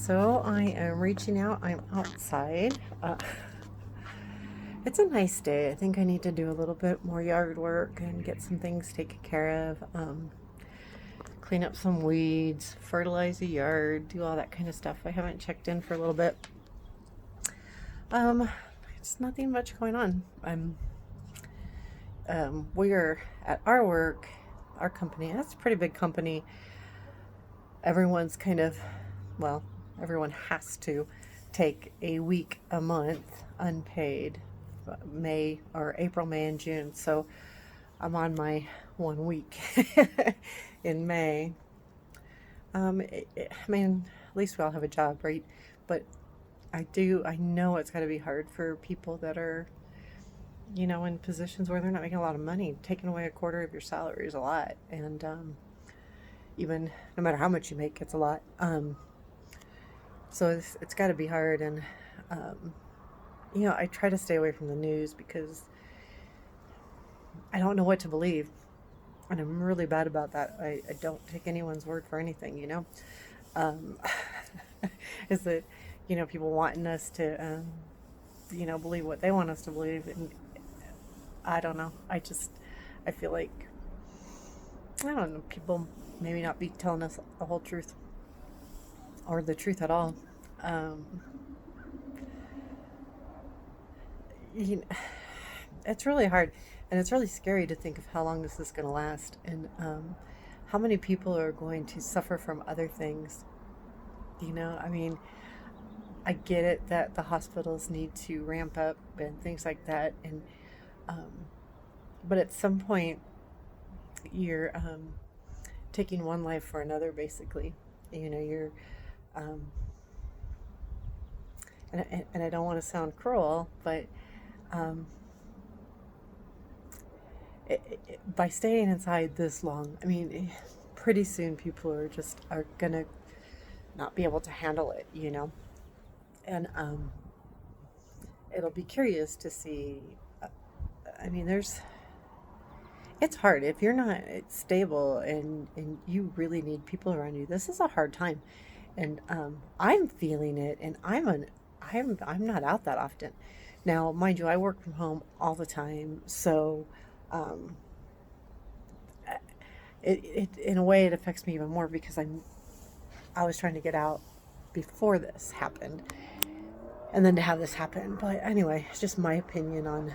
So I am reaching out. I'm outside. It's a nice day. I think I need to do a little bit more yard work and get some things taken care of. Clean up some weeds, fertilize the yard, do all that kind of stuff. I haven't checked in for a little bit. Um, it's nothing much going on. We're at our work, our company. That's a pretty big company. Everyone's kind of, well, everyone has to take a week a month unpaid, May or April, May, and June. So I'm on my 1 week in May. I mean, at least we all have a job, right? But I know it's got to be hard for people that are, in positions where they're not making a lot of money. Taking away a quarter of your salary is a lot. And even no matter how much you make, it's a lot. So it's got to be hard. And, um, I try to stay away from the news because I don't know what to believe. And I'm really bad about that. I don't take anyone's word for anything, Um, is that, people wanting us to, believe what they want us to believe. And I don't know. I feel like, I don't know, people maybe not be telling us the whole truth or the truth at all. Um, you know, it's really hard, and it's really scary to think of how long this is going to last, and how many people are going to suffer from other things. I mean, I get it that the hospitals need to ramp up and things like that, and um, but at some point, you're taking one life for another, basically. You're um, and I don't want to sound cruel, but um, by staying inside this long, I mean, pretty soon people are gonna not be able to handle it. And it'll be curious to see. uh, I mean, it's hard if you're not stable and you really need people around you. This is a hard time, and I'm feeling it, and I'm not out that often. Now, mind you, I work from home all the time, so um, it in a way it affects me even more because I was trying to get out before this happened, and then to have this happen. But anyway, it's just my opinion on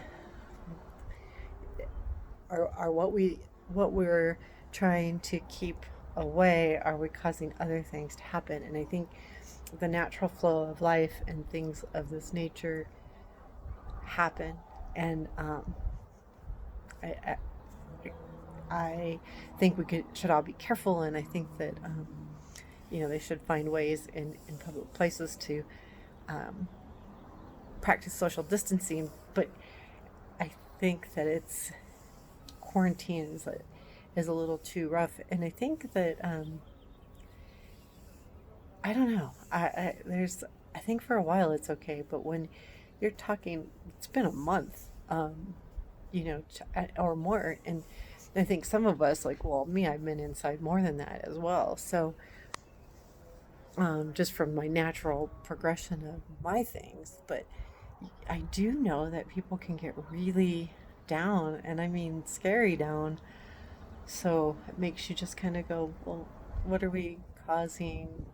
are what we're trying to keep away, are we causing other things to happen? And I think the natural flow of life and things of this nature happen. And I, I think we should all be careful, and I think that they should find ways in public places to um, practice social distancing. But I think that it's quarantine is a little too rough, and I think that I don't know. I think for a while it's okay, but when you're talking, it's been a month, or more, and I think some of us, like, well, me, I've been inside more than that as well. So just from my natural progression of my things, but I do know that people can get really down, and I mean scary down. So it makes you just kind of go, well, what are we causing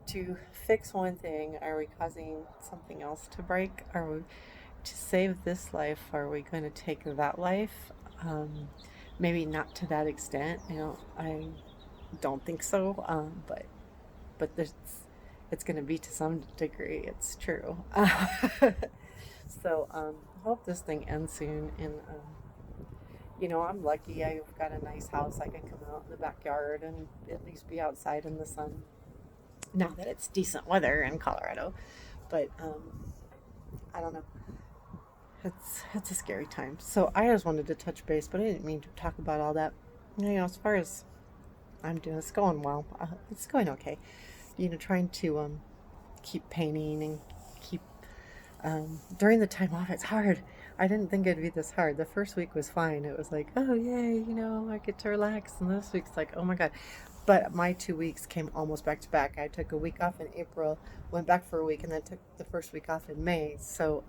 to fix one thing? Are we causing something else to break? Are we to save this life? Are we going to take that life? Maybe not to that extent. I don't think so. But it's going to be to some degree. It's true. So I hope this thing ends soon. And I'm lucky. I've got a nice house. I can come out in the backyard and at least be outside in the sun. Now that it's decent weather in Colorado, but I don't know. It's a scary time. So I just wanted to touch base, but I didn't mean to talk about all that. As far as I'm doing, it's going well. It's going okay. Trying to keep painting and keep during the time off. It's hard. I didn't think it'd be this hard. The first week was fine. It was like, oh yay, I get to relax, and this week's like, oh my god. But my 2 weeks came almost back to back. I took a week off in April, went back for a week, and then took the first week off in May. So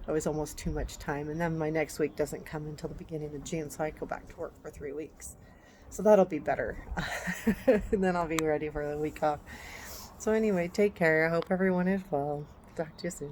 it was almost too much time. And then my next week doesn't come until the beginning of June, so I go back to work for 3 weeks. So that'll be better. And then I'll be ready for the week off. So anyway, take care. I hope everyone is well. Talk to you soon.